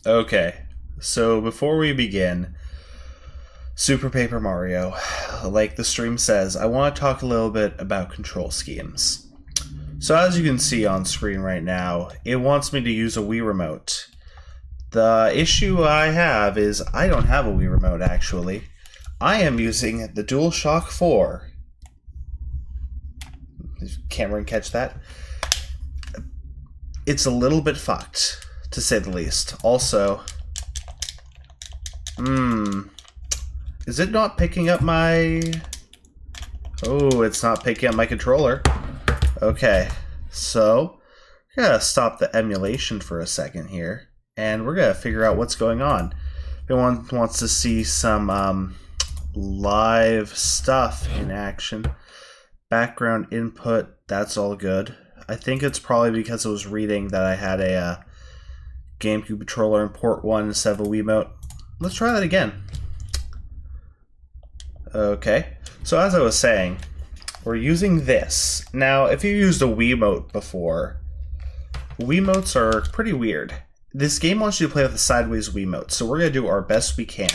Okay, so before we begin, Super Paper Mario, like the stream says, I want to talk a little bit about control schemes. So as you can see on screen right now, it wants me to use a Wii Remote. The issue I have is I don't have a Wii Remote, actually. I am using the DualShock 4. Camera can catch that. It's a little bit fucked, to say the least. Also, is it not picking up my... Oh, it's not picking up my controller. Okay, so we're gonna stop the emulation for a second here, and we're gonna figure out what's going on. If anyone wants to see some live stuff in action, background input, that's all good. I think it's probably because it was reading that I had a GameCube controller in port 1 instead of a Wiimote. Let's try that again. Okay, so as I was saying, we're using this. Now, if you used a Wiimote before, Wiimotes are pretty weird. This game wants you to play with a sideways Wiimote, so we're going to do our best we can.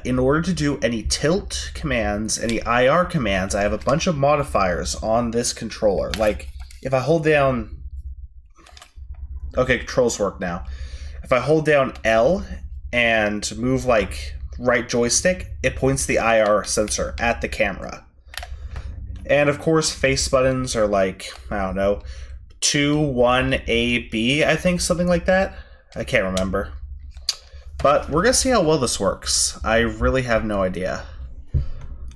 In order to do any tilt commands, any IR commands, I have a bunch of modifiers on this controller. Like, if I hold down... Okay, controls work now. If I hold down L and move, like, right joystick, it points the IR sensor at the camera. And, of course, face buttons are, like, I don't know, 2, 1, A, B, I think, something like that. I can't remember. But we're going to see how well this works. I really have no idea.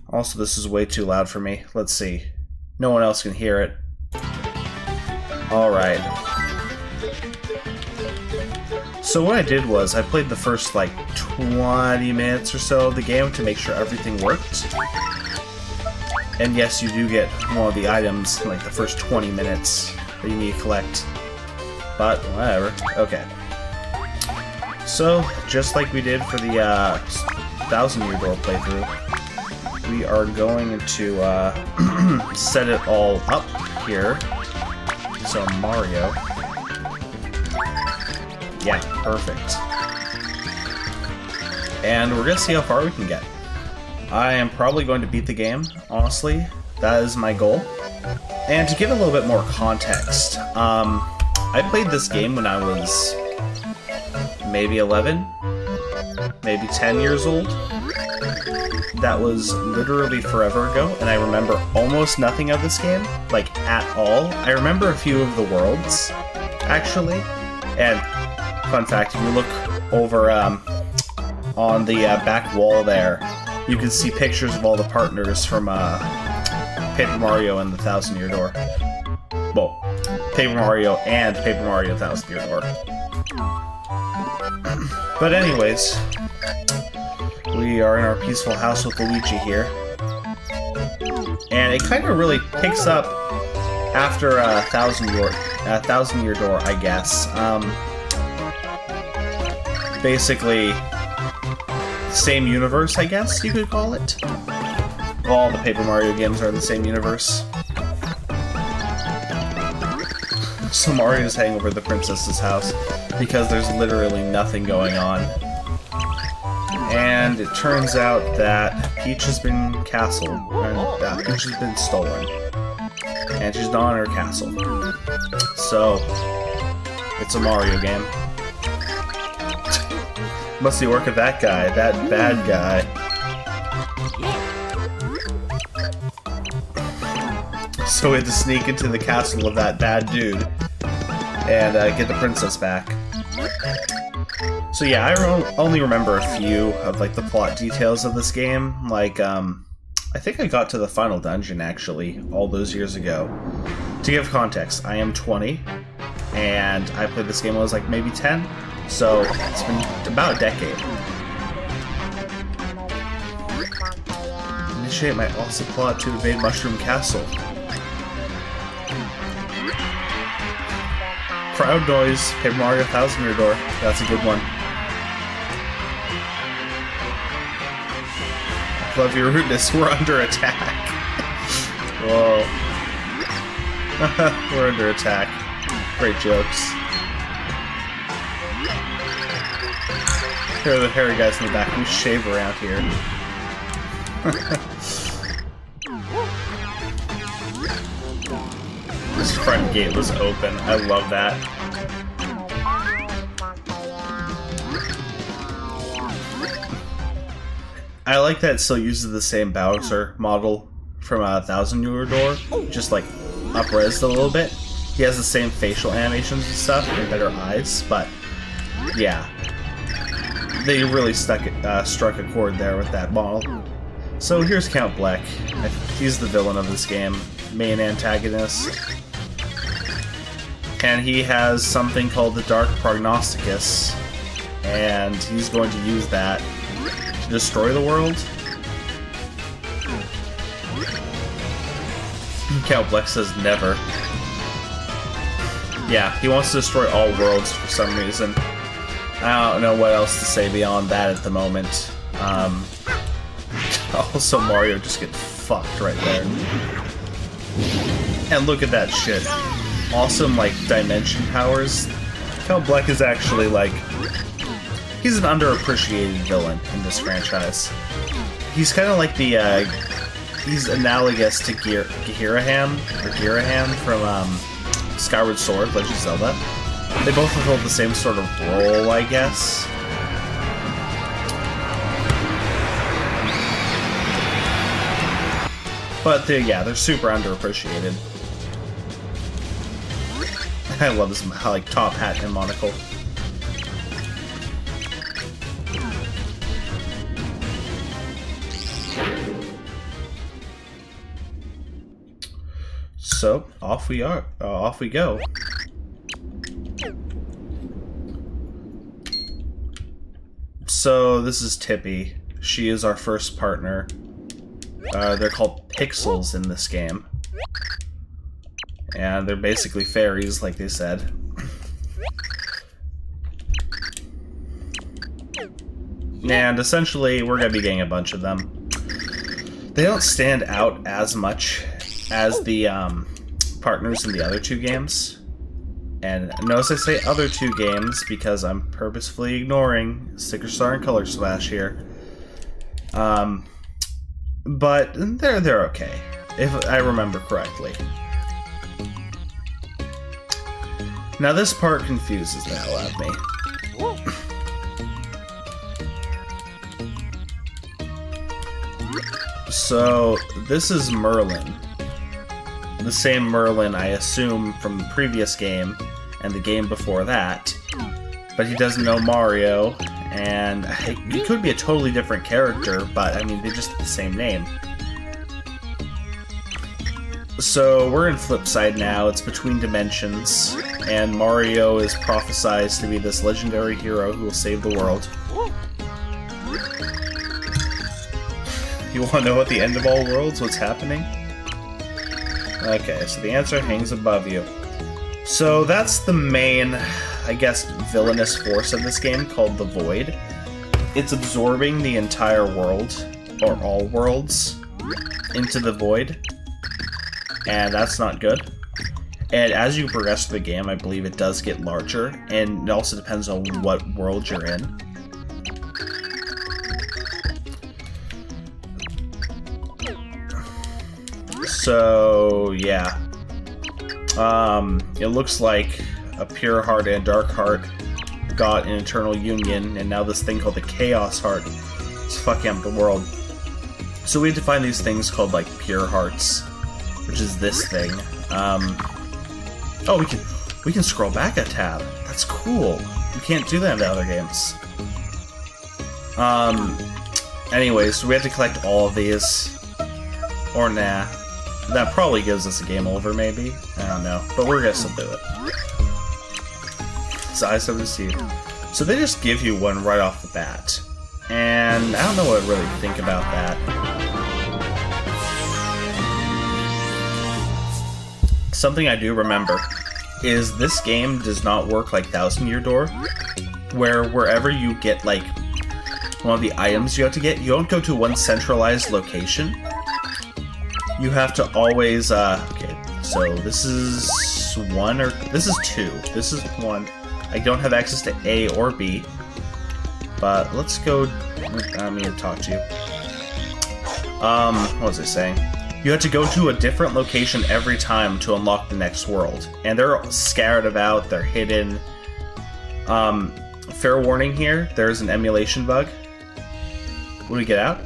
Also, this is way too loud for me. Let's see. No one else can hear it. Alright. So what I did was, I played the first, like, 20 minutes or so of the game to make sure everything worked. And yes, you do get one of the items in, like, the first 20 minutes that you need to collect. But, whatever. Okay. So, just like we did for the 1000-Year Door playthrough, we are going to set it all up here. So, Mario. Yeah, perfect. And we're going to see how far we can get. I am probably going to beat the game, honestly. That is my goal. And to give a little bit more context, I played this game when I was maybe 11, maybe 10 years old. That was literally forever ago, and I remember almost nothing of this game, like, at all. I remember a few of the worlds, actually, and fun fact, if you look over on the back wall there, you can see pictures of all the partners from Paper Mario and the 1000-Year Door. Well, Paper Mario and Paper Mario 1000-Year Door. But anyways, we are in our peaceful house with Luigi here. And it kind of really picks up after 1000-Year Door, I guess. Basically, same universe, I guess you could call it. All the Paper Mario games are in the same universe. So Mario's heading over to the princess's house because there's literally nothing going on. And it turns out that Peach has been castled, and Peach has been stolen. And she's not in her castle. So, it's a Mario game. Must be work of that guy, that bad guy. So we had to sneak into the castle of that bad dude and get the princess back. So yeah, I only remember a few of, like, the plot details of this game. Like, I think I got to the final dungeon, actually, all those years ago. To give context, I am 20, and I played this game when I was, like, maybe 10, so it's been about a decade. Initiate my awesome plot to invade Mushroom Castle. Crowd noise, Paper Mario 1000-Year Door. That's a good one. Love your rudeness. We're under attack. Whoa. We're under attack. Great jokes. Here are the hairy guys in the back. We shave around here. This front gate was open. I love that. I like that it still uses the same Bowser model from a 1,000-year door, just like up-resed a little bit. He has the same facial animations and stuff, and better eyes, but yeah. They really struck a chord there with that model. So here's Count Bleck. He's the villain of this game, main antagonist. And he has something called the Dark Prognosticus, and he's going to use that to destroy the world. Count Bleck says never. Yeah, he wants to destroy all worlds for some reason. I don't know what else to say beyond that at the moment. Also, Mario just gets fucked right there. And look at that shit. Awesome, like, dimension powers. Count Bleck is actually, like... He's an underappreciated villain in this franchise. He's kind of like the, he's analogous to Girahan from, Skyward Sword, Legend of Zelda. They both fulfill the same sort of role, I guess. But they're super underappreciated. I love his like top hat and monocle. So off we go. So this is Tippy. She is our first partner. They're called pixels in this game. And they're basically fairies, like they said. And essentially, we're going to be getting a bunch of them. They don't stand out as much as the partners in the other two games. And notice I say other two games because I'm purposefully ignoring Sticker Star and Color Splash here. But they're okay, if I remember correctly. Now this part confuses the hell out of me. So this is Merlin. The same Merlin I assume from the previous game and the game before that. But he doesn't know Mario, and he could be a totally different character, but I mean, they just have the same name. So we're in Flipside now, it's between dimensions, and Mario is prophesized to be this legendary hero who will save the world. You want to know at the end of all worlds what's happening? Okay, so the answer hangs above you. So that's the main, I guess, villainous force of this game, called the Void. It's absorbing the entire world, or all worlds, into the Void. And that's not good. And as you progress through the game, I believe it does get larger, and it also depends on what world you're in. So, yeah. It looks like a pure heart and a dark heart got an eternal union, and now this thing called the Chaos Heart is fucking up the world. So we have to find these things called, like, pure hearts, which is this thing. Oh, we can scroll back a tab. That's cool. You can't do that in the other games. Anyways, so we have to collect all of these. Or nah. That probably gives us a game over, maybe. I don't know. But we're gonna still do it. It's eyes of the sea. So they just give you one right off the bat. And I don't know what I really think about that. Something I do remember is this game does not work like 1,000-Year Door, where wherever you get, like, one of the items you have to get, you don't go to one centralized location. You have to always, okay, so this is one, or this is two. This is one. I don't have access to A or B. But let's go... I'm going to talk to you. What was I saying? You have to go to a different location every time to unlock the next world. And they're scattered about, they're hidden. Fair warning here, there's an emulation bug. Will we get out?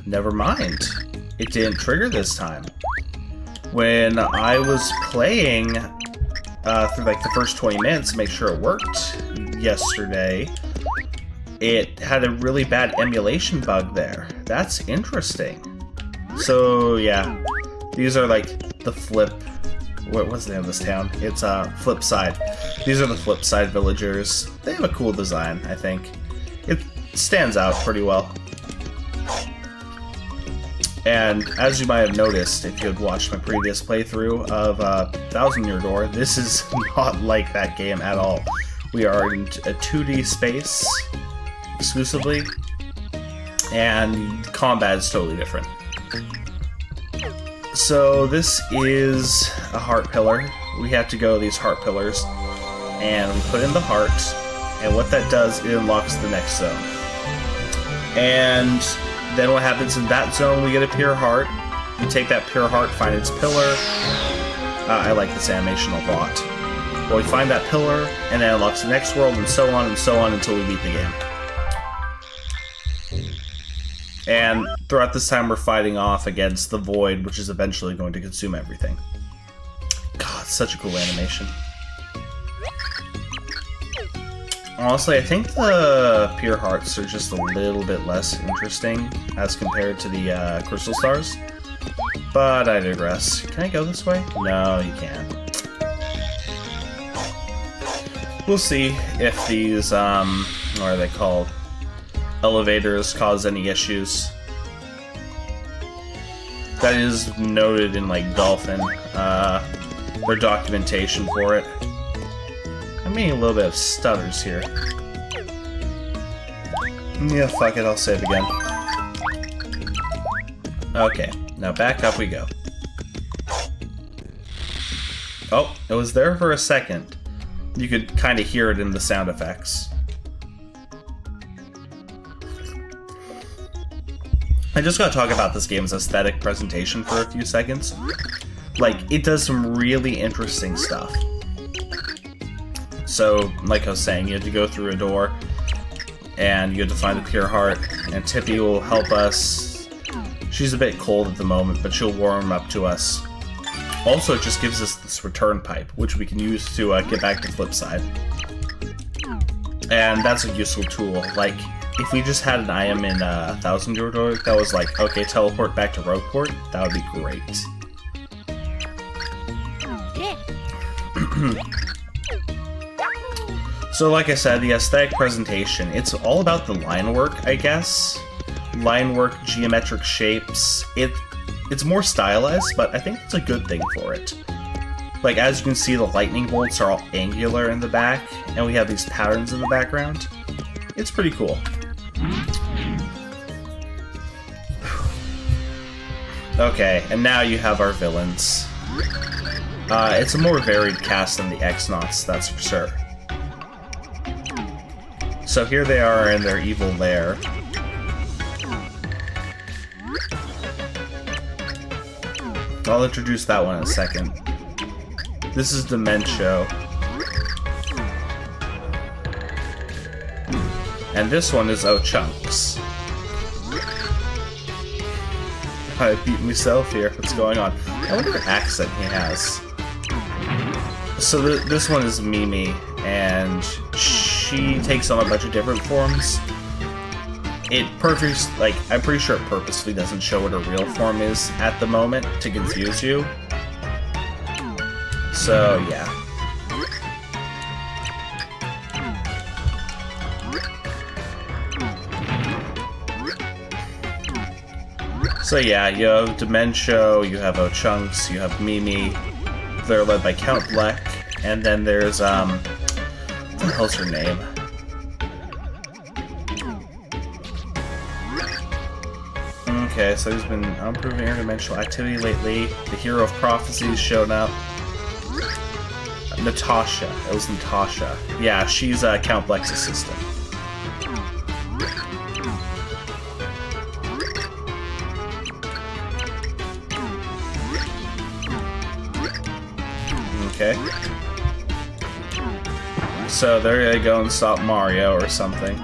Never mind. It didn't trigger this time. When I was playing through like the first 20 minutes to make sure it worked yesterday, it had a really bad emulation bug there. That's interesting. So yeah, these are like the flip... What was the name of this town? It's Flip Side. These are the Flip Side villagers. They have a cool design, I think. It stands out pretty well. And as you might have noticed, if you had watched my previous playthrough of Thousand Year Door, this is not like that game at all. We are in a 2D space exclusively, and combat is totally different. So this is a heart pillar. We have to go these heart pillars, and we put in the heart, and what that does, it unlocks the next zone. And then what happens in that zone, we get a pure heart. We take that pure heart, find its pillar. I like this animation a lot. Well, we find that pillar, and then it unlocks the next world, and so on until we beat the game. And throughout this time, we're fighting off against the void, which is eventually going to consume everything. God, such a cool animation. Honestly, I think the pure hearts are just a little bit less interesting as compared to the crystal stars. But I digress. Can I go this way? No, you can't. We'll see if these, what are they called? Elevators cause any issues. That is noted in, like, Dolphin, their documentation for it. I'm getting a little bit of stutters here. Yeah, fuck it, I'll save again. Okay, now back up we go. Oh, it was there for a second. You could kind of hear it in the sound effects. I just gotta talk about this game's aesthetic presentation for a few seconds. Like, it does some really interesting stuff. So, like I was saying, you have to go through a door, and you have to find the pure heart, and Tippy will help us. She's a bit cold at the moment, but she'll warm up to us. Also, it just gives us this return pipe, which we can use to get back to Flipside. And that's a useful tool. Like, if we just had an item in Thousand Year Door that was like, okay, teleport back to Rogueport, that would be great. So like I said, the aesthetic presentation, it's all about the line work, I guess. Line work, geometric shapes. It's more stylized, but I think it's a good thing for it. Like, as you can see, the lightning bolts are all angular in the back, and we have these patterns in the background. It's pretty cool. Okay, and now you have our villains. It's a more varied cast than the X-Nauts, that's for sure. So here they are in their evil lair. I'll introduce that one in a second. This is Dementio. And this one is Chunks. I beat myself here. What's going on? I wonder what accent he has. So this one is Mimi, and she takes on a bunch of different forms. I'm pretty sure it purposely doesn't show what her real form is at the moment to confuse you. So yeah. So yeah, you have Dementio, you have Chunks, you have Mimi. They're led by Count Bleck, and then there's what the hell's her name? Okay, so there's been unimproving interdimensional activity lately. The Hero of Prophecy's shown up. Natasha. It was Natasha. Yeah, she's Count Bleck's assistant. Okay. So they're gonna go and stop Mario or something.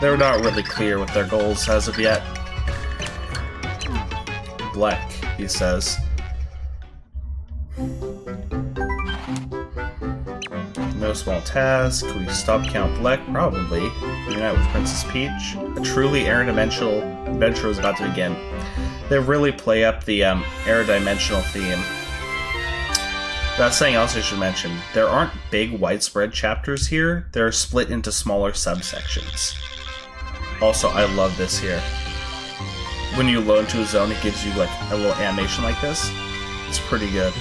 They're not really clear with their goals as of yet. Bleck, he says. No small task. Can we stop Count Bleck? Probably. Reunite with Princess Peach. A truly interdimensional adventure is about to begin. They really play up the interdimensional theme. That's something else I should mention. There aren't big widespread chapters here. They're split into smaller subsections. Also, I love this here. When you load into a zone, it gives you like a little animation like this. It's pretty good.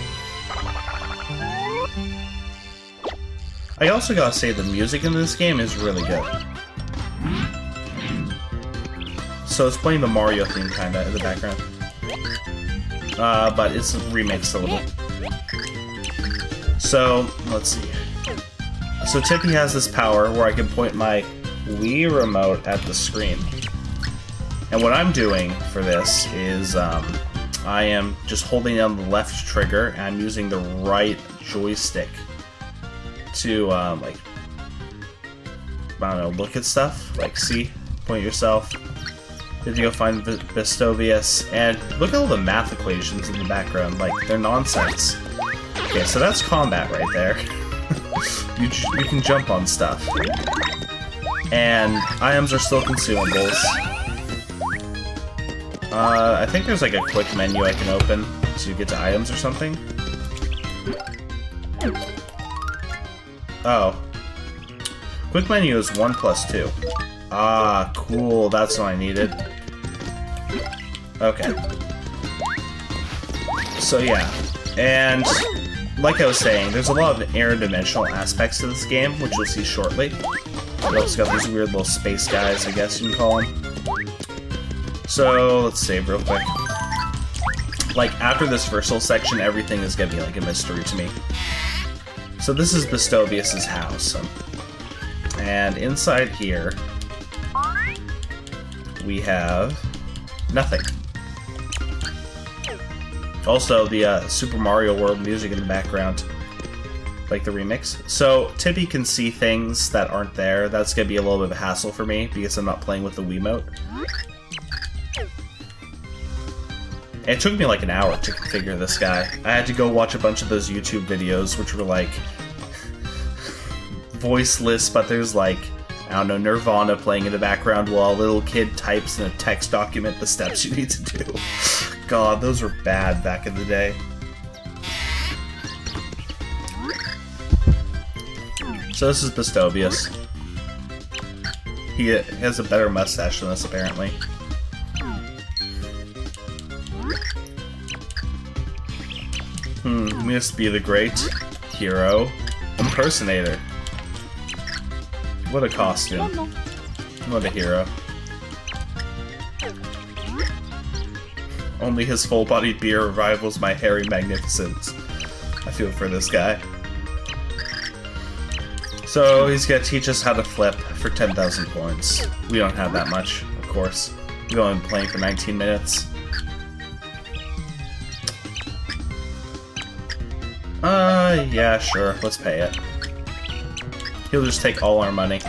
I also gotta say the music in this game is really good. So it's playing the Mario theme kinda in the background. But it's remixed a little. So, let's see. So Tippy has this power where I can point my Wii remote at the screen. And what I'm doing for this is I am just holding down the left trigger and I'm using the right joystick to, like, I don't know, look at stuff. Like, see? Point yourself. Did you go find Vestovius? And look at all the math equations in the background. Like, they're nonsense. Okay, so that's combat right there. you can jump on stuff. And items are still consumables. I think there's like a quick menu I can open to get to items or something. Oh. Quick menu is 1 + 2. Ah, cool. That's what I needed. Okay. So yeah. And like I was saying, there's a lot of interdimensional aspects to this game, which you'll see shortly. We also got these weird little space guys, I guess you can call them. So, let's save real quick. Like, after this first little section, everything is gonna be like a mystery to me. So this is Vestovius' house. And inside here, we have nothing. Also, the Super Mario World music in the background, like the remix. So, Tippy can see things that aren't there. That's going to be a little bit of a hassle for me, because I'm not playing with the Wiimote. It took me like an hour to configure this guy. I had to go watch a bunch of those YouTube videos, which were like voiceless, but there's like, I don't know, Nirvana playing in the background while a little kid types in a text document the steps you need to do. God, those were bad back in the day. So this is Vestovius. He has a better mustache than us, apparently. Must be the great hero impersonator. What a costume. What a hero. Only his full-bodied beer rivals my hairy magnificence. I feel for this guy. So he's gonna teach us how to flip for 10,000 points. We don't have that much, of course. We've only been playing for 19 minutes. Yeah, sure. Let's pay it. He'll just take all our money.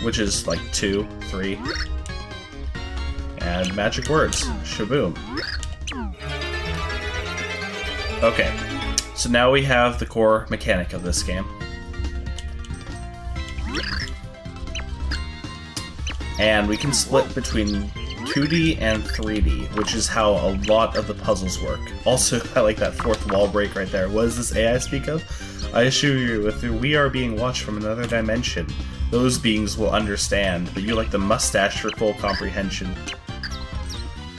Which is like 2, 3. And magic words. Shaboom. Okay. So now we have the core mechanic of this game. And we can split between 2D and 3D, which is how a lot of the puzzles work. Also, I like that fourth wall break right there. What does this AI speak of? I assure you, if we are being watched from another dimension, those beings will understand, but you like the mustache for full comprehension.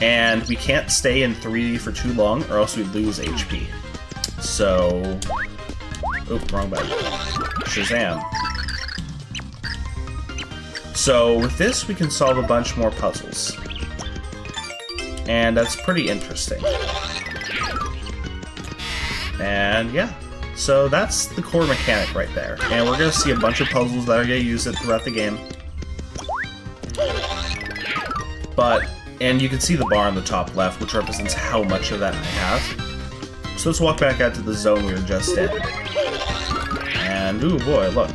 And we can't stay in 3D for too long, or else we lose HP. So... Oop, wrong button. Shazam. So with this, we can solve a bunch more puzzles. And that's pretty interesting. And yeah, so that's the core mechanic right there. And we're going to see a bunch of puzzles that are going to use it throughout the game. And you can see the bar on the top left, which represents how much of that I have. So let's walk back out to the zone we were just in. And, ooh boy, look.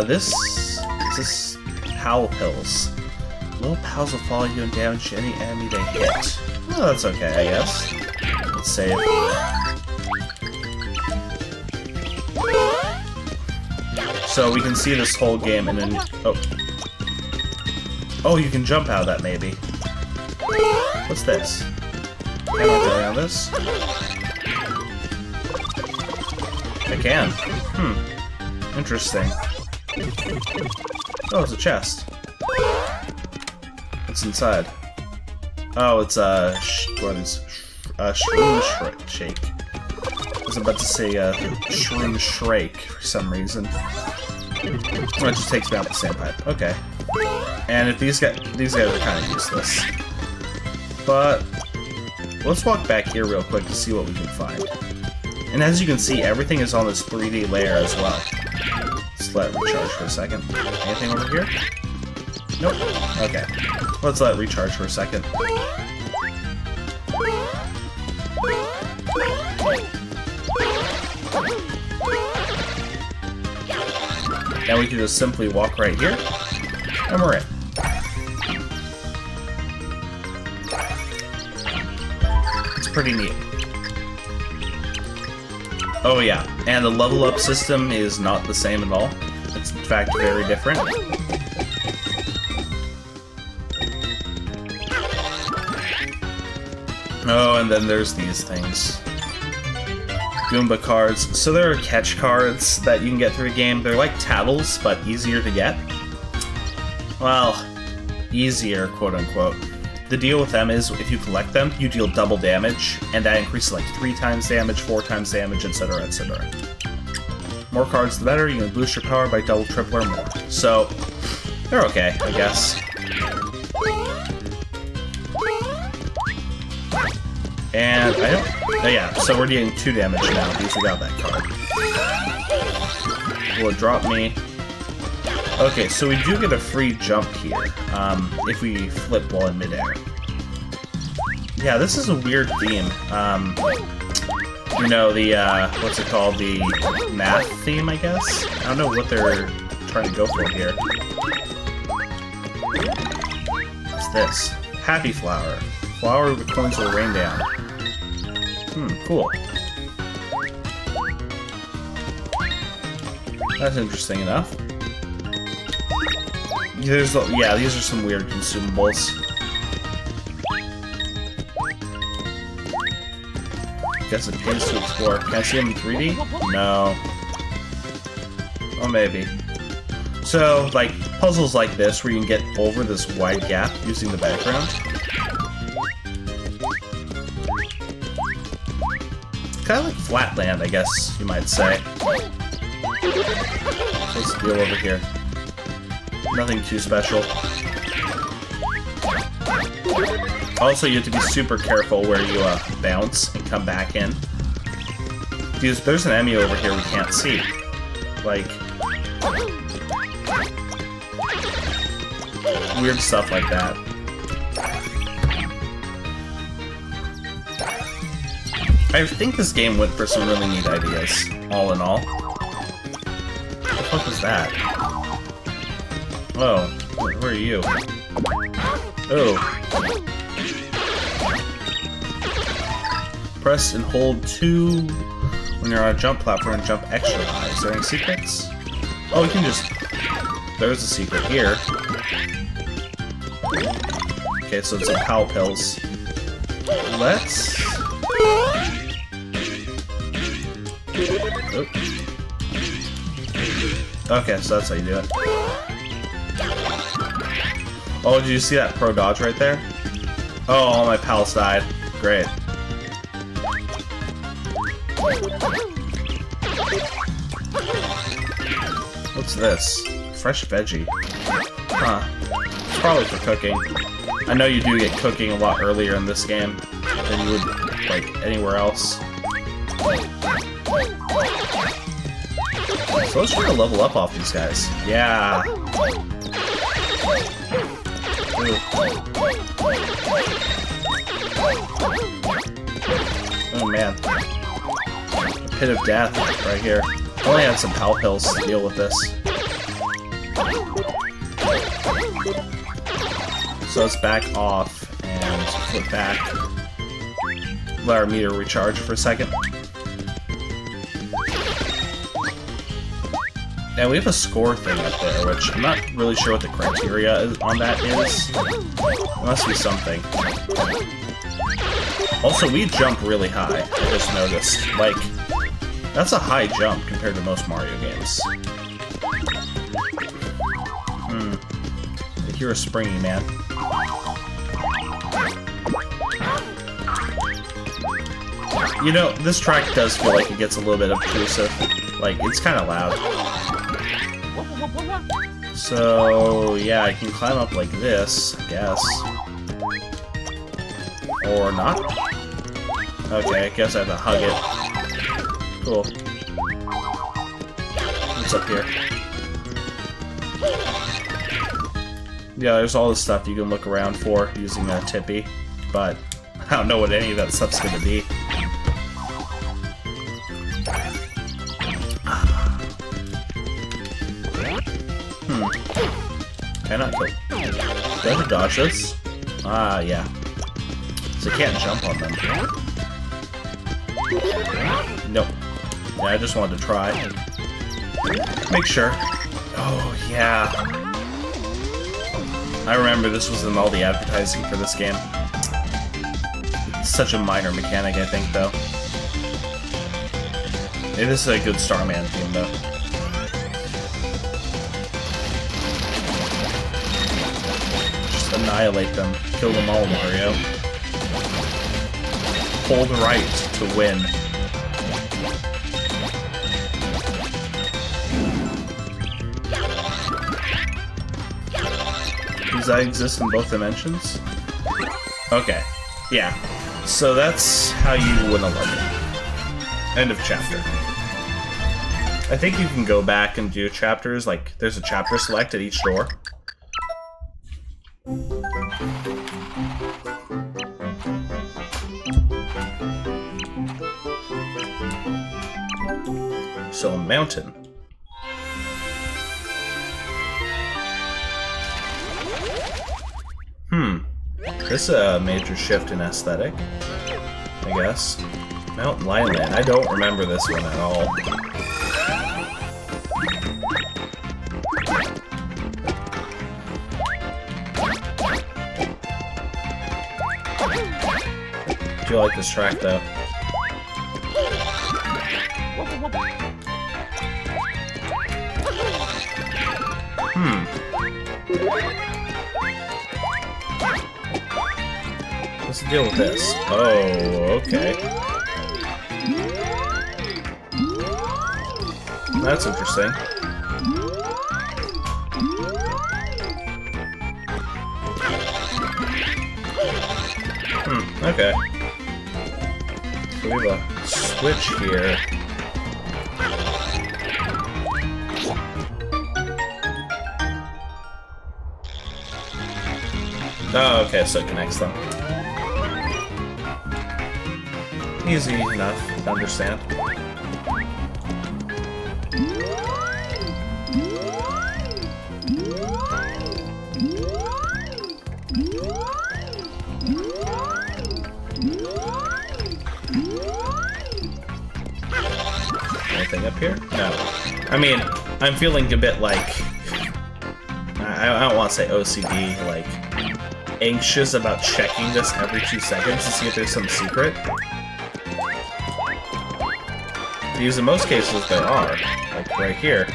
This Pal Pills. Little pals will follow you and damage any enemy they hit. Oh, that's okay, I guess. Let's save. So we can see this whole game and then... Oh, you can jump out of that, maybe. What's this? Can I go around this? I can. Interesting. Oh, it's a chest. What's inside? Oh, it's a shroom shake. I was about to say shroom shrake for some reason. Well, it just takes me out the sandpipe. Okay. And if these guys are kind of useless. But let's walk back here real quick to see what we can find. And as you can see, everything is on this 3D layer as well. Let's let it recharge for a second. Anything over here? Nope. Okay. Let's let it recharge for a second. Now we can just simply walk right here, and we're in. It's pretty neat. Oh yeah, and the level up system is not the same at all. It's in fact very different. Oh, and then there's these things. Goomba cards. So there are catch cards that you can get through the game. They're like tattles, but easier to get. Well, easier, quote-unquote. The deal with them is, if you collect them, you deal double damage, and that increases like 3 times damage, 4 times damage, etc., etc. More cards the better, you can boost your power by double, triple, or more. So, they're okay, I guess. And I don't... Oh yeah, so we're dealing 2 damage now because we got that card. Will it drop me? Okay, so we do get a free jump here, if we flip while in midair. Yeah, this is a weird theme. You know, the, what's it called? The math theme, I guess? I don't know what they're trying to go for here. What's this? Happy Flower. Flower with coins will rain down. Cool. That's interesting enough. Yeah, these are some weird consumables. Guess it pays to explore. Can I see them in 3D? No. Oh, maybe. So, like, puzzles like this, where you can get over this wide gap using the background. Kind of like Flatland, I guess you might say. What's the deal over here? Nothing too special. Also, you have to be super careful where you bounce and come back in. Because there's an enemy over here we can't see. Like... weird stuff like that. I think this game went for some really neat ideas, all in all. What the fuck was that? Oh, where are you? Oh. Press and hold 2 when you're on a jump platform and jump extra high. Is there any secrets? Oh, you can just... There's a secret here. Okay, so it's some Pal Pills. Let's... Oh. Okay, so that's how you do it. Oh, did you see that pro dodge right there? Oh, all my pals died. Great. What's this? Fresh veggie. Huh. It's probably for cooking. I know you do get cooking a lot earlier in this game. than you would, like, anywhere else. So let's try to level up off these guys. Yeah. Ooh. Oh man. A pit of death right here. I only had some pal pills to deal with this. So let's back off and flip back. Let our meter recharge for a second. And we have a score thing up there, which I'm not really sure what the criteria on that is. It must be something. Also, we jump really high, I just noticed. Like, that's a high jump compared to most Mario games. I hear a springy, man. You know, this track does feel like it gets a little bit obtrusive. Like, it's kind of loud. So, yeah, I can climb up like this, I guess. Or not. Okay, I guess I have to hug it. Cool. What's up here? Yeah, there's all this stuff you can look around for using a tippy, but I don't know what any of that stuff's gonna be. Can I not kill? Do I have to dodge this? Ah, yeah. So I can't jump on them. Nope. Yeah, I just wanted to try. Make sure. Oh, yeah. I remember this was in all the advertising for this game. It's such a minor mechanic, I think, though. Maybe this is a good Starman theme, though. Annihilate them. Kill them all, Mario. Hold right to win. Does that exist in both dimensions? Okay. Yeah. So that's how you win a level. End of chapter. I think you can go back and do chapters, like, there's a chapter select at each door. So, a mountain. This is a major shift in aesthetic, I guess. Mount Lineland. I don't remember this one at all. I do like this track, though. What's the deal with this? Oh, okay. That's interesting. Okay. So we have a switch here. Oh, okay, so it connects them. Easy enough to understand. Anything up here? No. I mean, I'm feeling a bit like... I don't want to say OCD, like... anxious about checking this every 2 seconds to see if there's some secret. Because in most cases there are, like right here.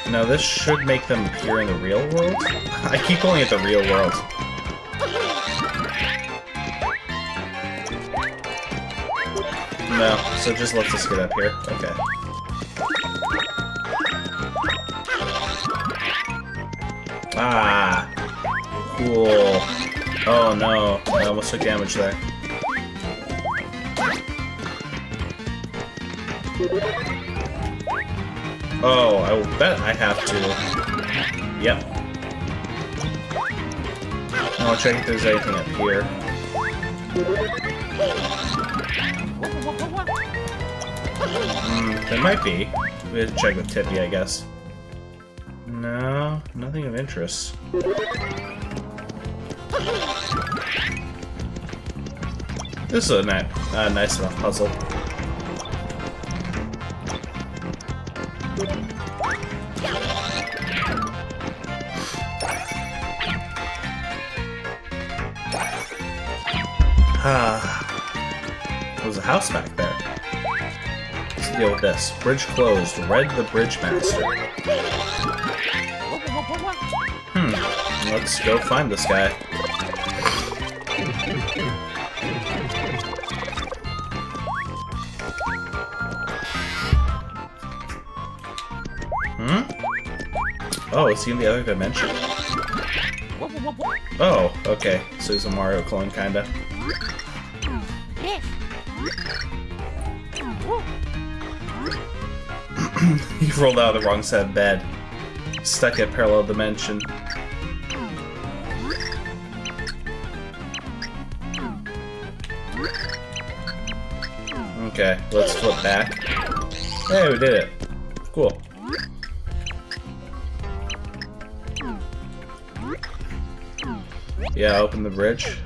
Now this should make them appear in the real world? I keep calling it the real world. No, so it just lets us get up here. Okay. Ah, cool. Oh no, I almost took damage there. Oh, I bet I have to. Yep. I'll check if there's anything up here. There might be. We have to check with Tippy, I guess. No, nothing of interest. This is a nice enough puzzle. There's a house back there. Let's deal with this. Bridge closed. Red the Bridge Master. Let's go find this guy. Oh, is he in the other dimension? Oh, okay. So he's a Mario clone, kinda. He rolled out of the wrong side of bed. Stuck at parallel dimension. Okay, let's flip back. Hey, we did it. Cool. Yeah, open the bridge.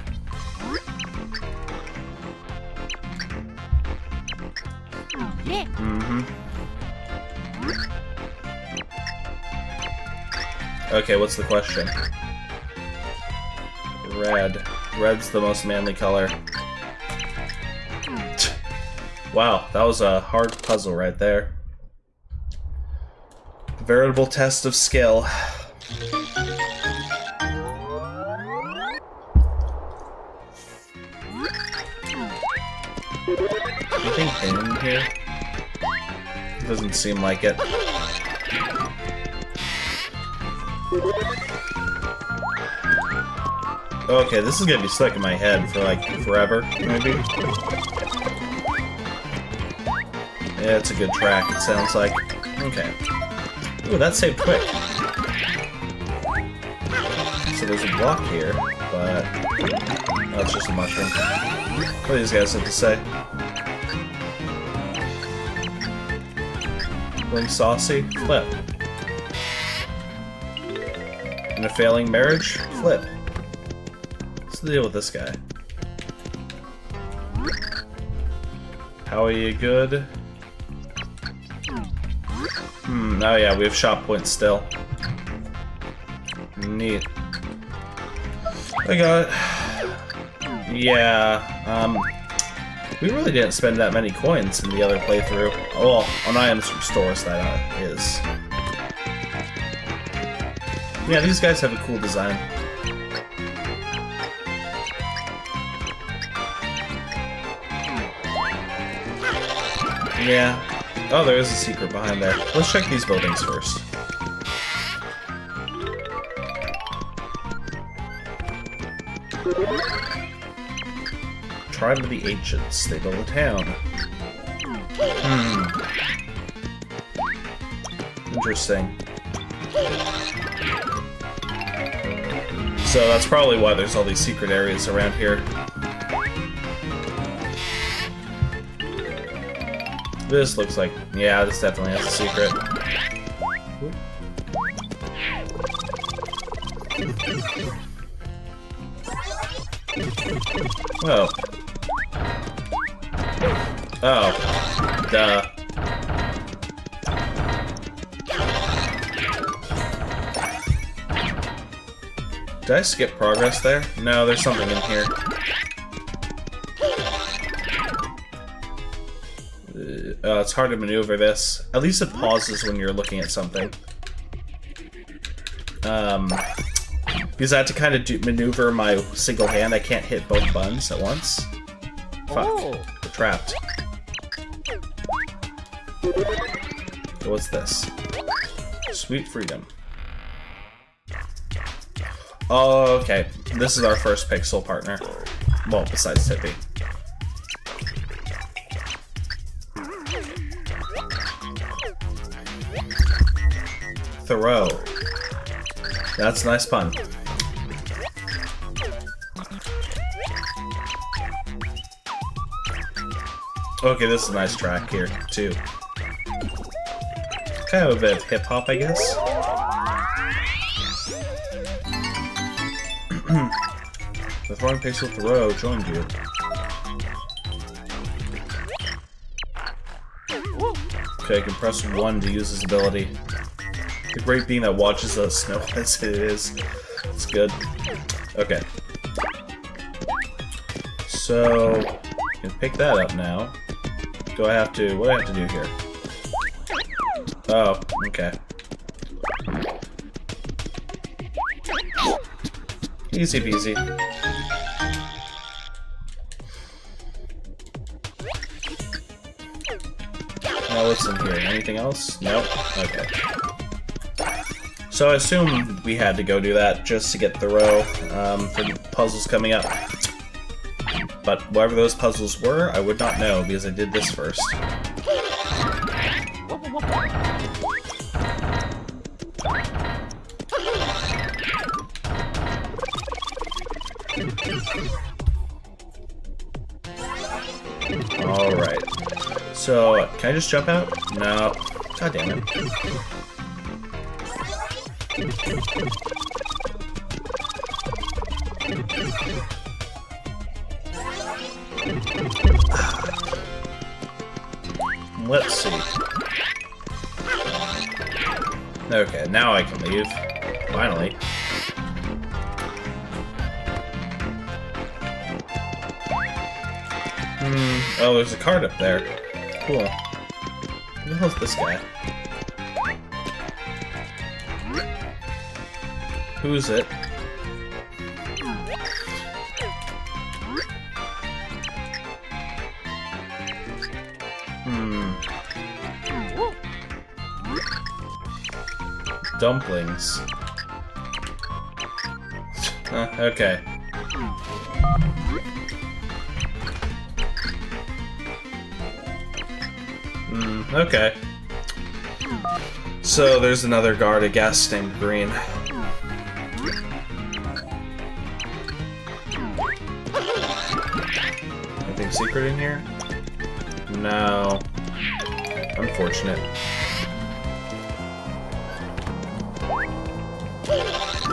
Okay, what's the question? Red. Red's the most manly color. Wow, that was a hard puzzle right there. Veritable test of skill. Anything hidden here? Doesn't seem like it. Okay, this is gonna be stuck in my head for like forever, maybe. Yeah, it's a good track, it sounds like. Okay. Ooh, that saved quick. So there's a block here, but... oh, it's just a mushroom. What do these guys have to say? Being saucy? Flip. In a failing marriage? Flip. What's the deal with this guy? How are you good? Oh yeah, we have shot points still. Neat. I got it. Yeah, we really didn't spend that many coins in the other playthrough. Oh, well, on items from stores, that is. Yeah, these guys have a cool design. Yeah. Oh, there is a secret behind there. Let's check these buildings first. Tribe of the Ancients. They built a town. Interesting. So that's probably why there's all these secret areas around here. This looks like... yeah, this definitely has a secret. Oh. Oh. Duh. Did I skip progress there? No, there's something in here. It's hard to maneuver this. At least it pauses when you're looking at something. Because I have to kind of maneuver my single hand. I can't hit both buttons at once. Fuck. Oh. We're trapped. What's this? Sweet freedom. Oh, okay. This is our first pixel partner. Well, besides Tippy. Thoreau. That's a nice pun. Okay, this is a nice track here, too. Kind of a bit of hip-hop, I guess. The throwing pixel Thoreau joined you. Okay, I can press 1 to use this ability. The great being that watches the snow as it is. It's good. Okay. So, I can pick that up now. Do I have to... what do I have to do here? Oh, okay. Easy peasy. Now what's in here? Anything else? Nope. Okay. So I assume we had to go do that just to get Thoreau for the puzzles coming up. But whatever those puzzles were, I would not know because I did this first. Alright. So, can I just jump out? No. God damn it. Let's see. Okay, now I can leave. Finally. Oh, there's a card up there. Cool. Who the hell's this guy? Who's it? Dumplings. Okay. Okay. So there's another guard, I guess, named Green. Anything secret in here? No. Unfortunate.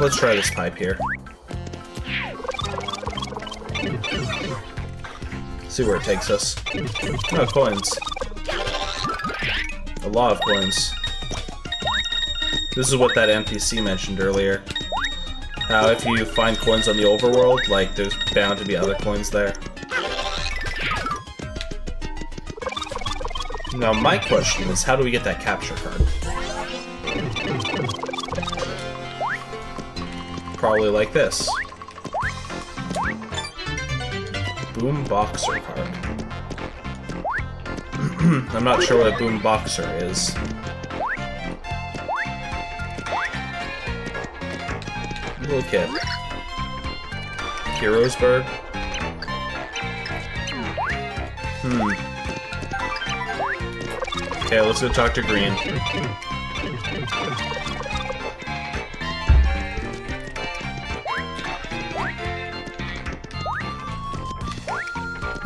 Let's try this pipe here. See where it takes us. Oh, coins. A lot of coins. This is what that NPC mentioned earlier. How if you find coins on the overworld, like, there's bound to be other coins there. Now, my question is, how do we get that capture card? Probably like this. Boom Boxer card. I'm not sure what a Boom Boxer is. Little kid. Hero's Bird. Okay, let's go talk to Green.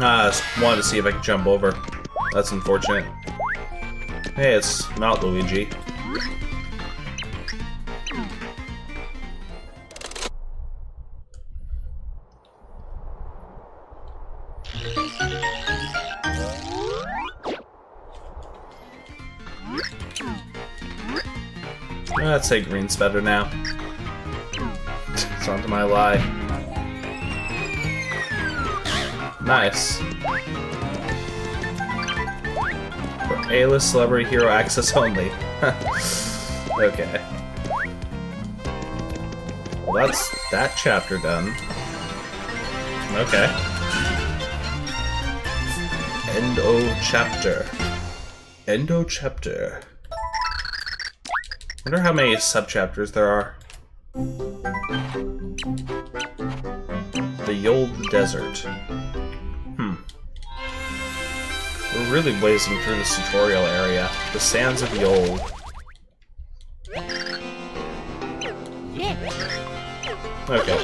I just wanted to see if I could jump over. That's unfortunate. Hey, it's not Luigi. I'd say Green's better now. It's onto my lie. Nice. For A-list celebrity hero access only. Okay. Well, that's that chapter done. Okay. Endo chapter. Endo chapter. Wonder how many subchapters there are. The Yold Desert. We're really blazing through this tutorial area. The Sands of Yold. Okay.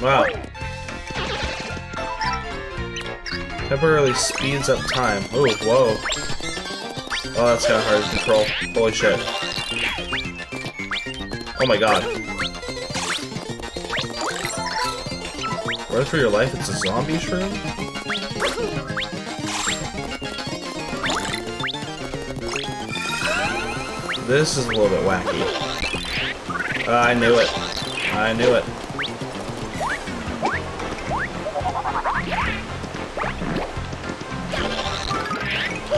Wow. Temporarily speeds up time. Ooh, whoa. Oh, that's kind of hard to control. Holy shit. Oh my god. Run for your life, it's a zombie shroom? This is a little bit wacky. I knew it. I knew it.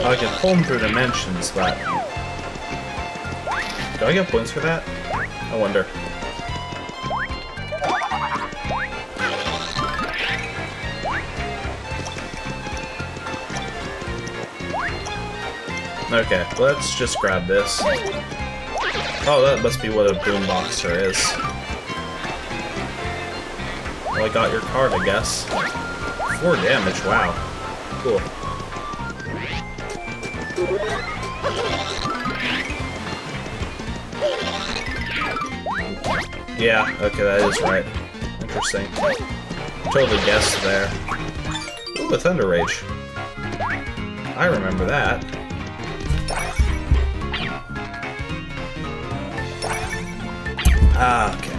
I can pull them through dimensions, but... Do I get points for that? I wonder. Okay, let's just grab this. Oh, that must be what a boomboxer is. Well, I got your card, I guess. 4 damage, wow. Cool. Yeah, okay, that is right. Interesting. Totally guessed there. Ooh, a Thunder Rage. I remember that. Ah, okay.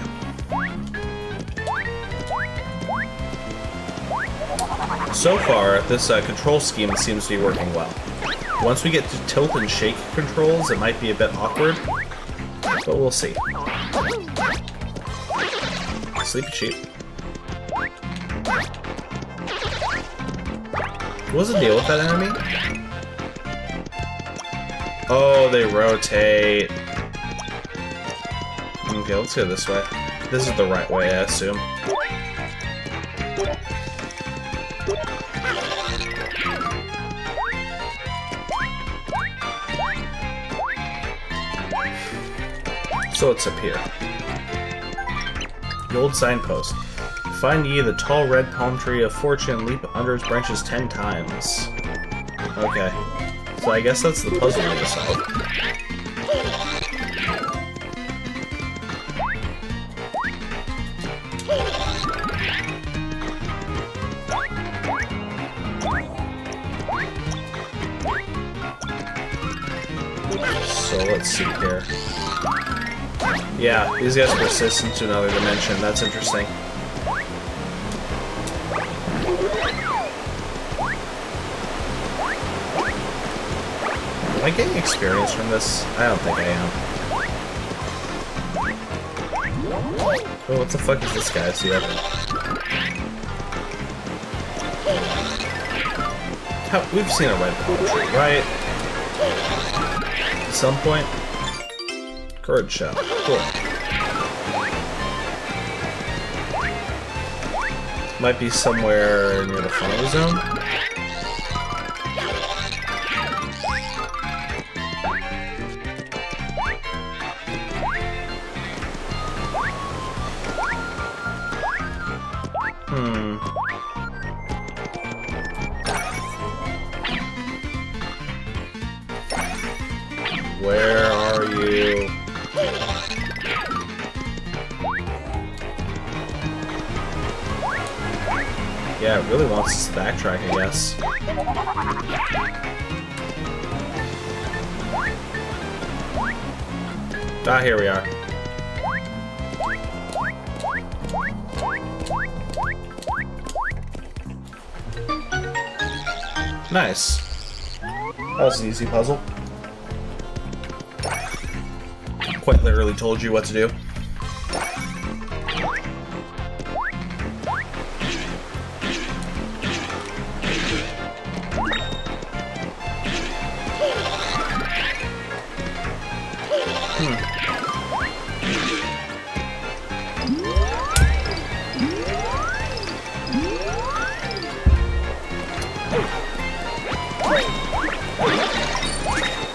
So far, this control scheme seems to be working well. Once we get to tilt and shake controls, it might be a bit awkward, but we'll see. Sleepy sheep. What's the deal with that enemy? Oh, they rotate. Okay, let's go this way. This is the right way, I assume. So it's up here. The old signpost. Find ye the tall red palm tree of fortune, leap under its branches 10 times. Okay. So I guess that's the puzzle we need to solve. So let's see here. Yeah, these guys persist into another dimension. That's interesting. Am I getting experience from this? I don't think I am. Oh, what the fuck is this guy's here? We've seen a red palm tree, right? At some point. Courage shell. Cool. Might be somewhere near the final zone. Where are you? Yeah, it really wants us to backtrack, I guess. Ah, here we are. Nice. That was an easy puzzle. Quite literally told you what to do.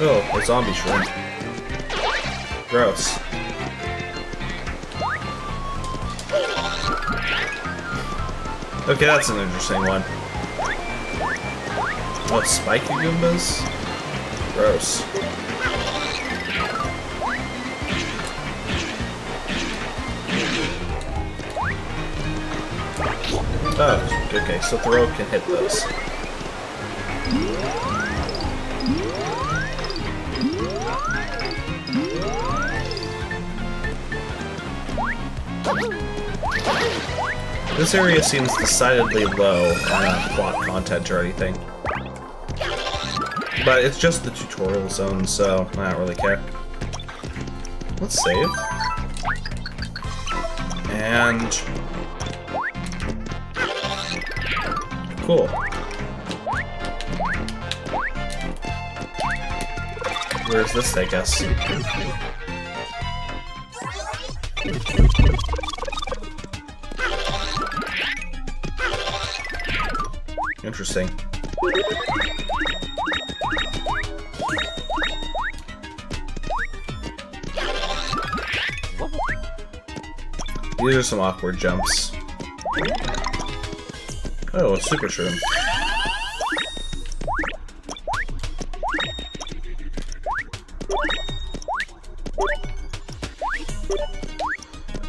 Oh, a zombie shrimp. Gross. Okay, that's an interesting one. What, spiky Goombas? Gross. Oh, okay, so throw can hit those. This area seems decidedly low on plot content or anything. But it's just the tutorial zone, so I don't really care. Let's save. And... cool. Where's this take us? Interesting. These are some awkward jumps. Oh, a super shroom.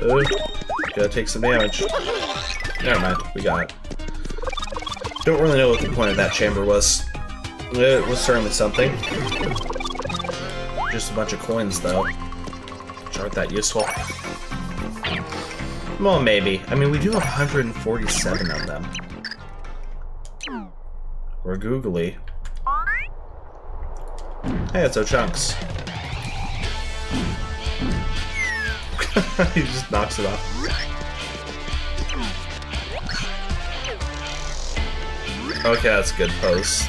Oh, gotta take some damage. Never mind, we got it. Don't really know what the point of that chamber was. It was certainly something. Just a bunch of coins, though, which aren't that useful. Well, maybe. I mean, we do have 147 of them. We're googly. Hey, it's O'Chunks. He just knocks it off. Okay, that's a good pose.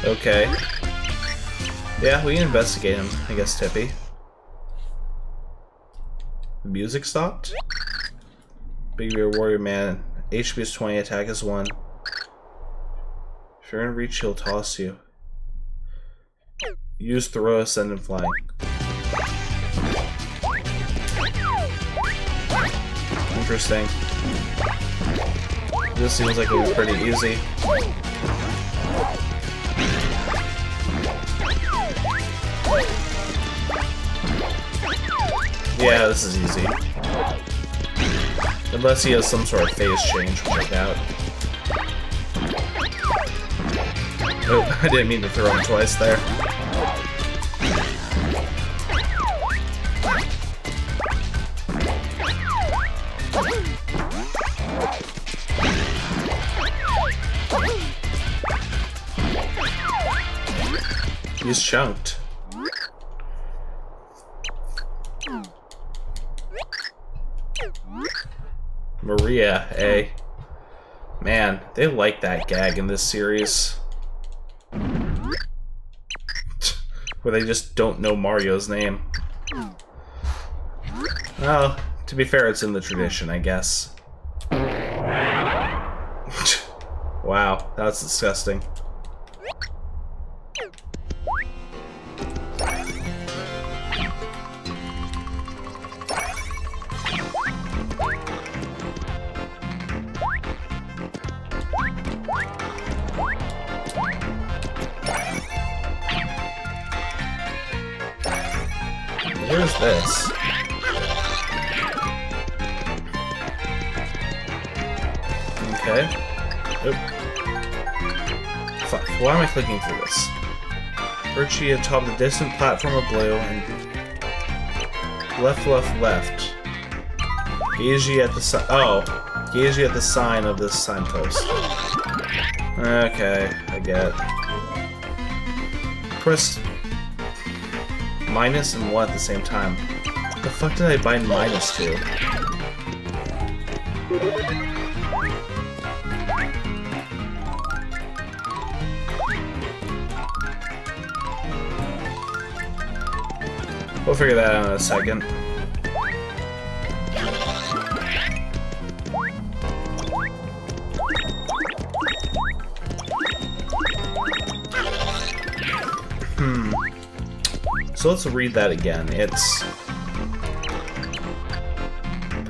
Okay. Yeah, we can investigate him, I guess, Tippy. The music stopped? Big Bear Warrior Man. HP is 20, attack is 1. If you're in reach, he'll toss you. Use throw, ascend, and flying. Interesting. This seems like it was pretty easy. Yeah, this is easy. Unless he has some sort of phase change, which I doubt. Oh, I didn't mean to throw him twice there. He's chunked. Maria, eh? Man, they like that gag in this series. Where they just don't know Mario's name. Well, to be fair, it's in the tradition, I guess. Wow, that's disgusting. Where's this? Okay. Oop. Fuck, why am I clicking through this? Virtue atop the distant platform of blue and left, left, left. Gaze ye at the sign. Oh, gaze ye at the sign of this signpost. Okay, I get it. Press minus and 1 at the same time. The fuck did I bind minus to? We'll figure that out in a second. So let's read that again. It's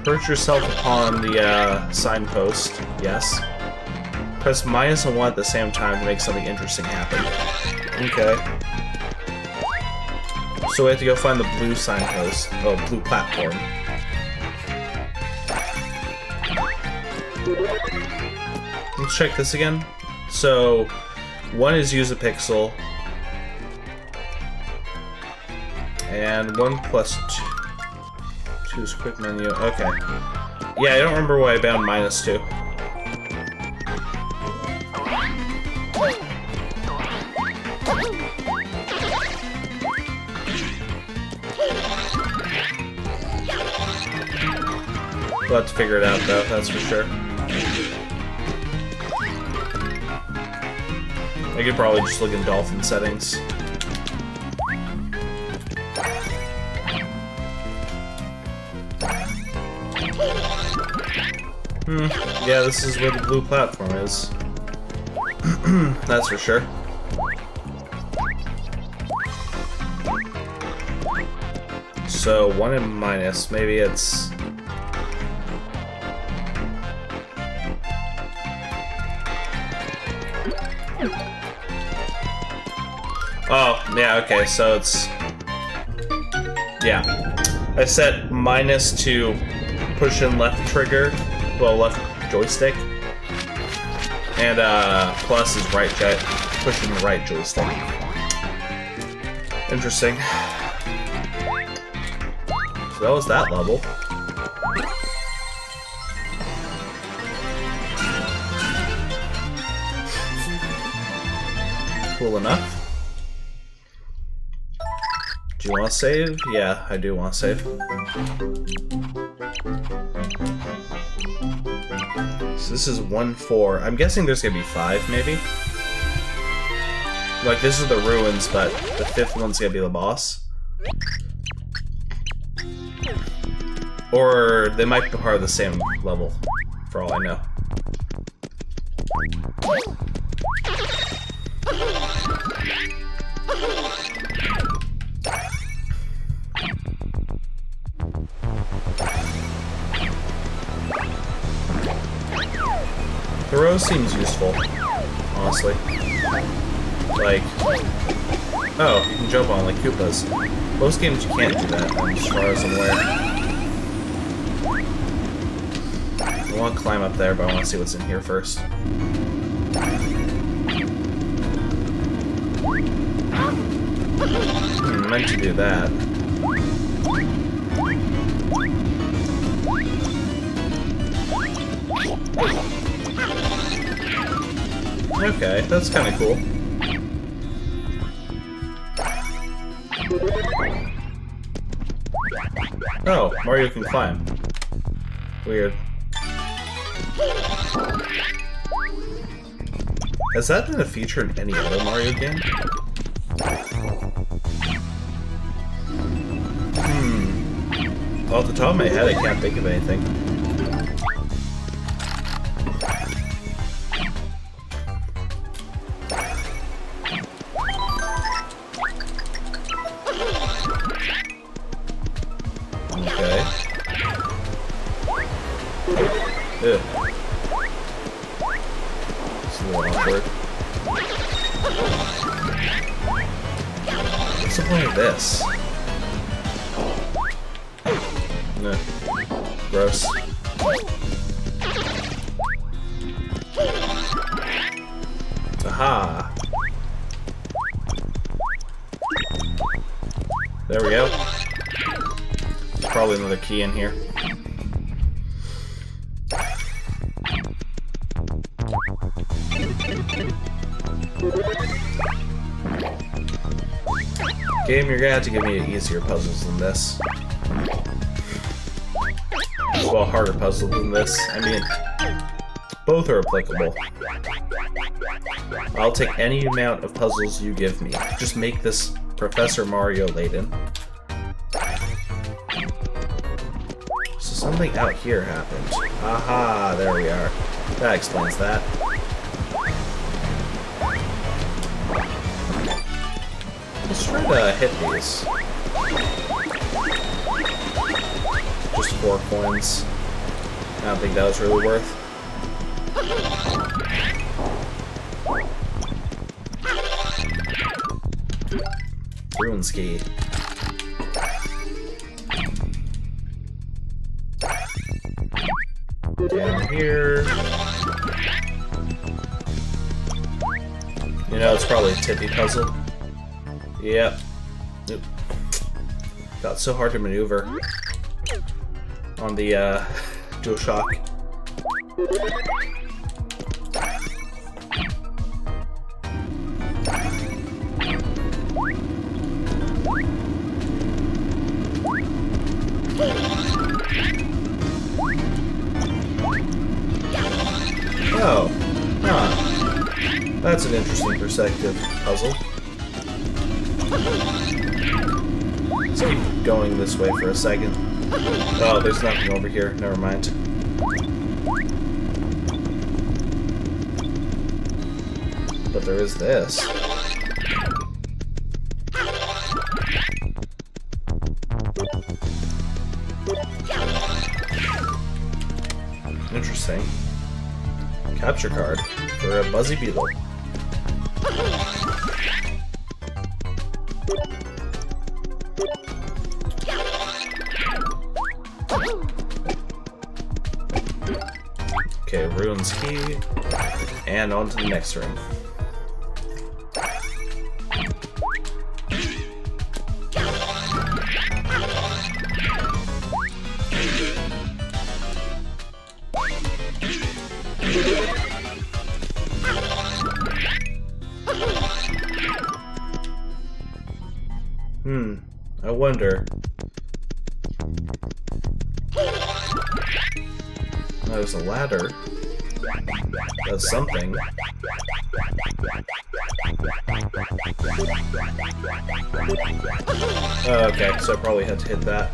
perch yourself upon the signpost. Yes. Press minus and 1 at the same time to make something interesting happen. Okay. So we have to go find the blue signpost. Oh, blue platform. Let's check this again. So 1 is use a pixel. And 1 plus 2 is quick menu. Okay. Yeah, I don't remember why I bound minus 2. We'll have to figure it out though, that's for sure. I could probably just look in dolphin settings. Yeah, this is where the blue platform is. That's for sure. So 1 and minus, maybe it's... Oh, yeah, okay, so it's... Yeah. I set minus to push in left trigger, well, left joystick, and plus is right push in right joystick. Interesting. So that was that level. Cool enough. Do you want to save? Yeah, I do want to save. So this is 1, 4. I'm guessing there's gonna be 5, maybe? Like, this is the ruins, but the 5th one's gonna be the boss. Or they might be part of the same level, for all I know. The rose seems useful, honestly. Like, oh, you can jump on like Koopas. Most games you can't do that, as far as I'm aware. I want to climb up there, but I want to see what's in here first. Meant to do that. Okay, that's kind of cool. Oh, Mario can climb. Weird. Has that been a feature in any other Mario game? Off the top of my head, I can't think of anything. Okay. Ew. It's a little awkward. What's the point of this? No. Gross. Aha! There we go. There's probably another key in here. Game, you're gonna have to give me easier puzzles than this. Well, harder puzzle than this. I mean, both are applicable. I'll take any amount of puzzles you give me. Just make this Professor Mario laden. Something out here happened. Aha, there we are. That explains that. Let's try to hit these. Just 4 coins. I don't think that was really worth. Ruin ski. Down here. You know, it's probably a tippy puzzle. Yep. Oop. Got so hard to maneuver on the DualShock. Oh, huh. That's an interesting perspective puzzle. Let's keep going this way for a second. Oh, there's nothing over here. Never mind. But there is this. Interesting. Capture card for a Buzzy Beetle. Okay, Ruin's Key, and on to the next room. I wonder. There's a ladder. That's something. Okay, so I probably had to hit that.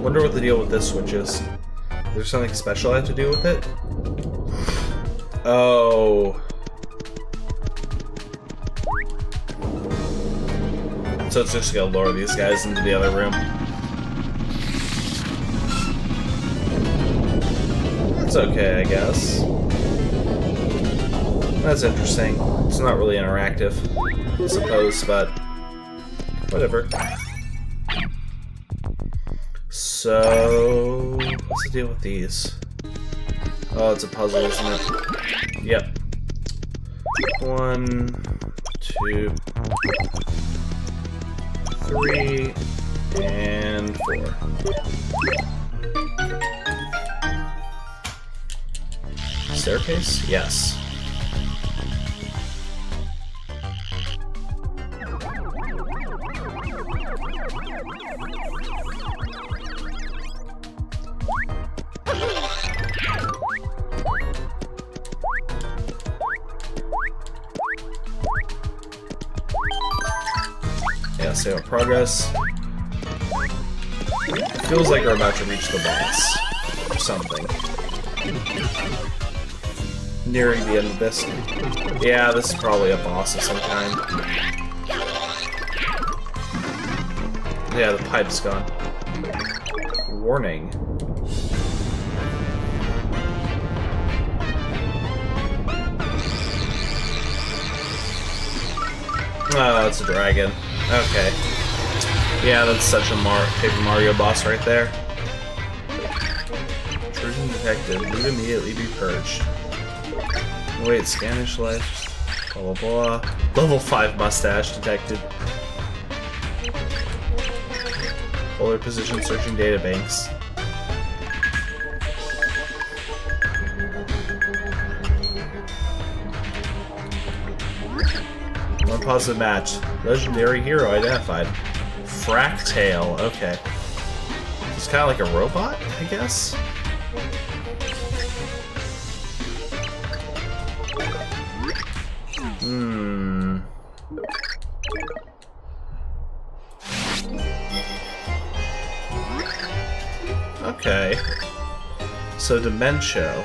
Wonder what the deal with this switch is. Is there something special I have to do with it? Oh. So it's just gonna lure these guys into the other room. That's okay, I guess. That's interesting. It's not really interactive, I suppose, but whatever. So, what's the deal with these? Oh, it's a puzzle, isn't it? Yep. 1, 2, 3, and 4. Staircase? Yes. Yeah, save our progress. Feels like we're about to reach the boss or something. Nearing the end of this. Yeah, this is probably a boss of some kind. Yeah, the pipe's gone. Warning. Oh, it's a dragon. Okay. Yeah, that's such a Paper Mario boss right there. Intrusion detected. Would immediately be purged. Wait, Spanish life. Blah blah blah. Level 5 mustache detected. Polar position searching databanks. One positive match. Legendary hero identified. Fractale. Okay. It's kind of like a robot, I guess. Hmm. Okay. So Dementio.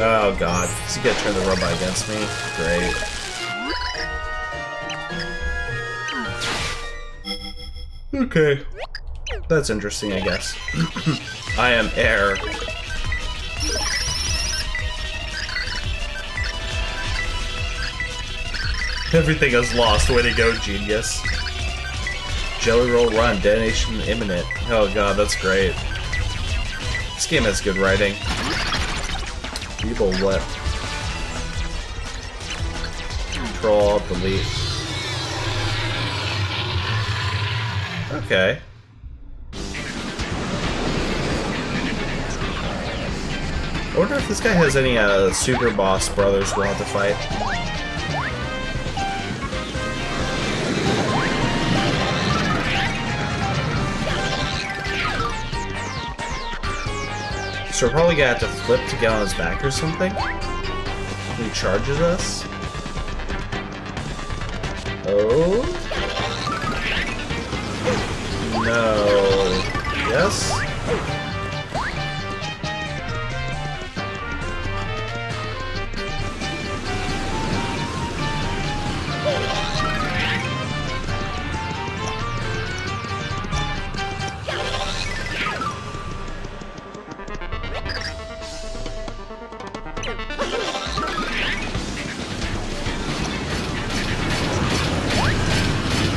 Oh god, is he gonna turn the robot against me? Great. Okay. That's interesting, I guess. I am air. Everything is lost. Way to go, genius. Jelly roll run. Detonation imminent. Oh god, that's great. This game has good writing. Feeble what? Control, delete. Okay. I wonder if this guy has any super boss brothers we'll have to fight. So we're probably gonna have to flip to get on his back or something. He charges us. Oh. No. Yes?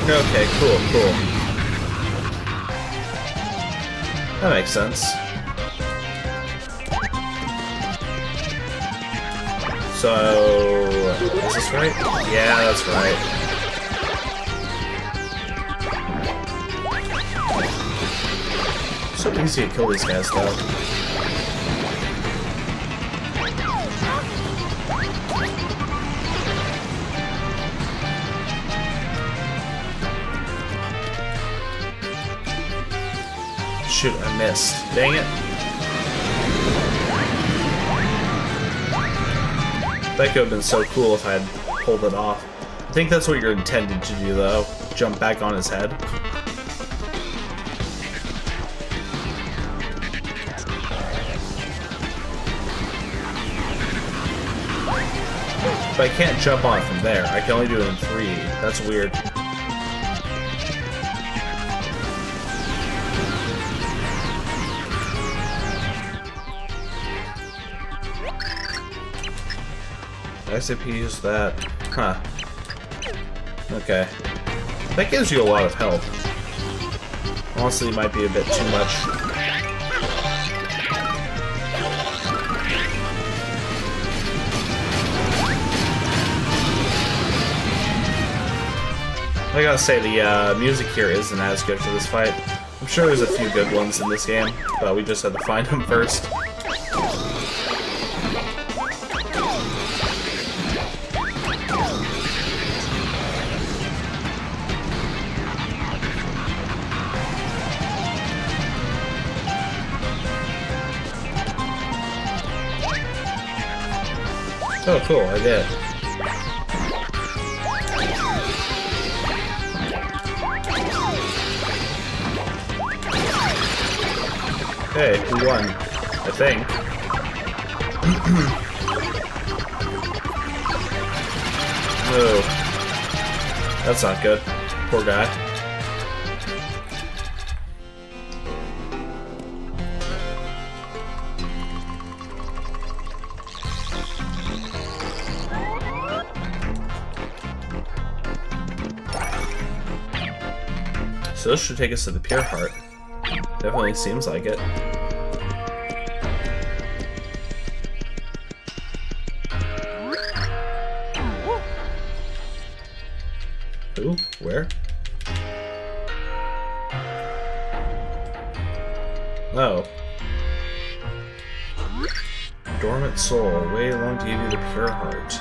Okay, cool, cool. That makes sense. So, is this right? Yeah, that's right. So easy to kill these guys, though. Shoot, I missed. Dang it. That could have been so cool if I had pulled it off. I think that's what you're intended to do, though. Jump back on his head. But I can't jump on it from there. I can only do it in 3. That's weird. SCP use that. Huh. Okay. That gives you a lot of health. Honestly, it might be a bit too much. I gotta say, the music here isn't as good for this fight. I'm sure there's a few good ones in this game, but we just had to find them first. Oh, cool, I did. Hey, who won? I think. Oh. That's not good. Poor guy. So this should take us to the Pure Heart. Definitely seems like it. Who? Where? Oh. Dormant soul. Wait long to give you the Pure Heart.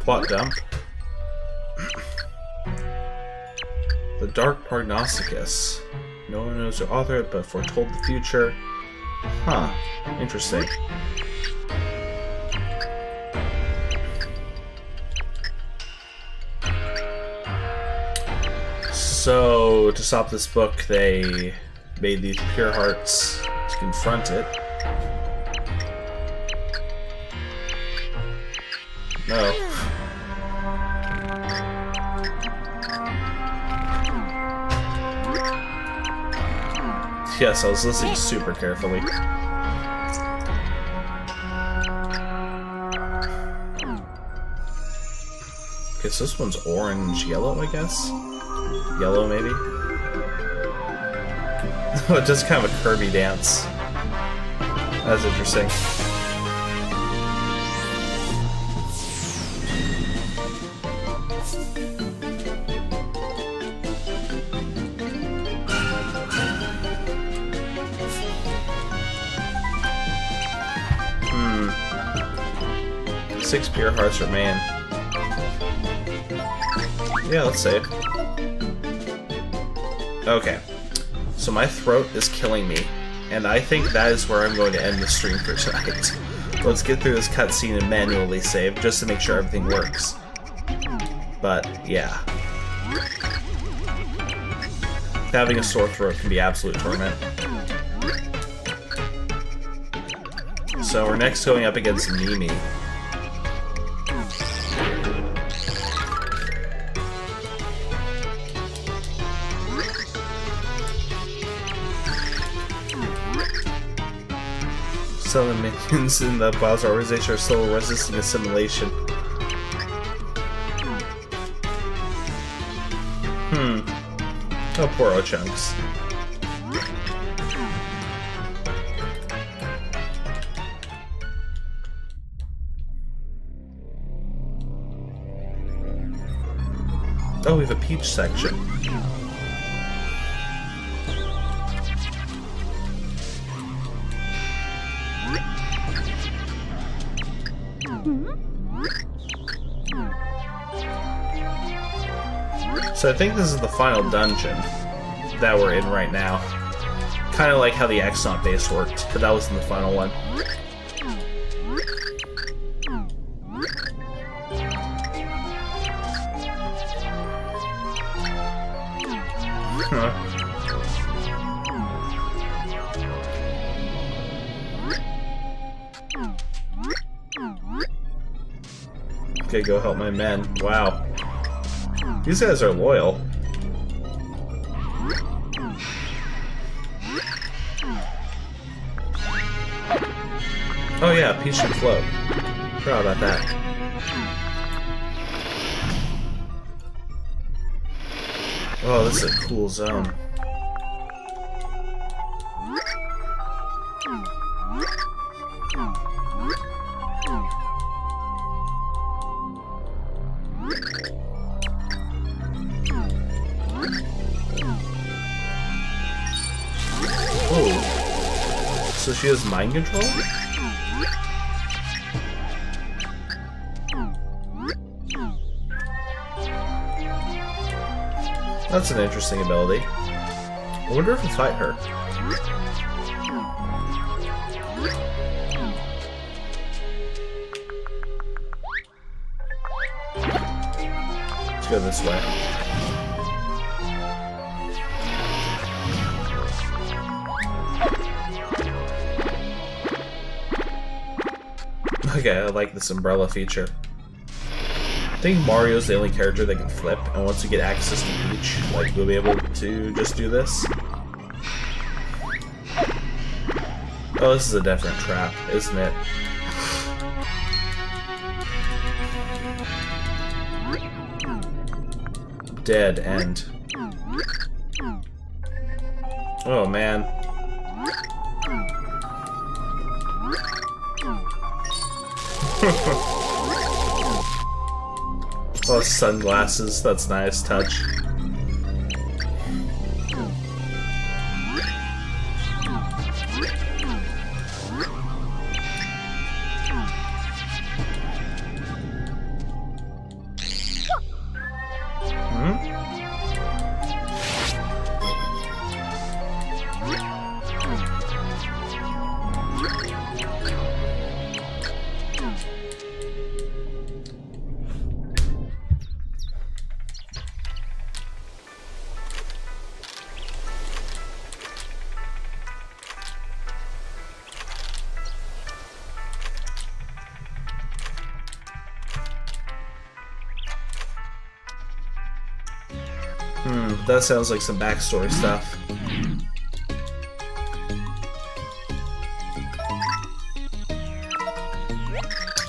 Plot dump. The Dark Prognosticus. No one knows who authored it, but foretold the future. Huh. Interesting. So, to stop this book, they made these pure hearts to confront it. No. Yes, I was listening super carefully. Okay, so this one's orange, yellow, I guess? Yellow, maybe? Oh, it does kind of a Kirby dance. That's interesting. Six pure hearts remain. Yeah, let's save. Okay. So my throat is killing me, and I think that is where I'm going to end the stream for tonight. Let's get through this cutscene and manually save, just to make sure everything works. But, yeah. Having a sore throat can be absolute torment. So we're next going up against Mimi. Some of the minions in the Bowser organization are still resisting assimilation. Oh, poor O-Chunks. Oh, we have a Peach section. So I think this is the final dungeon that we're in right now. Kind of like how the Exxon base worked, but that was in the final one. Okay, go help my men. Wow. These guys are loyal. Oh yeah, Peach should float. Proud about that. Oh, this is a cool zone. Oh. So she has mind control? That's an interesting ability. I wonder if we fight her. Let's go this way. Okay, I like this umbrella feature. I think Mario's the only character that can flip, and once we get access to Peach, like, we'll be able to just do this. Oh, this is a definite trap, isn't it? Dead end. Oh, man. Oh, sunglasses, that's nice touch. That sounds like some backstory stuff.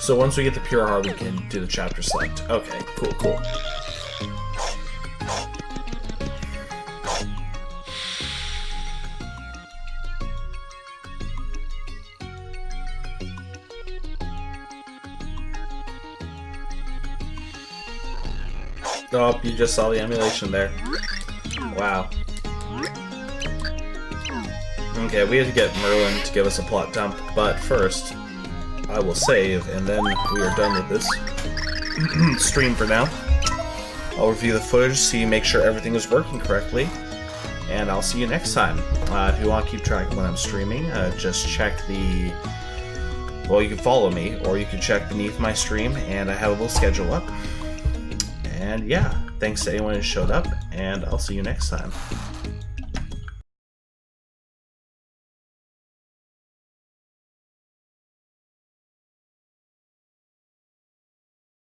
So once we get the pure heart, we can do the chapter select. Okay, cool, cool. Oh, you just saw the emulation there. Wow. Okay, we have to get Merlin to give us a plot dump, but first, I will save, and then we are done with this stream for now. I'll review the footage, make sure everything is working correctly, and I'll see you next time. If you want to keep track of when I'm streaming, just check the... Well, you can follow me, or you can check beneath my stream, and I have a little schedule up. And yeah, thanks to anyone who showed up, and I'll see you next time.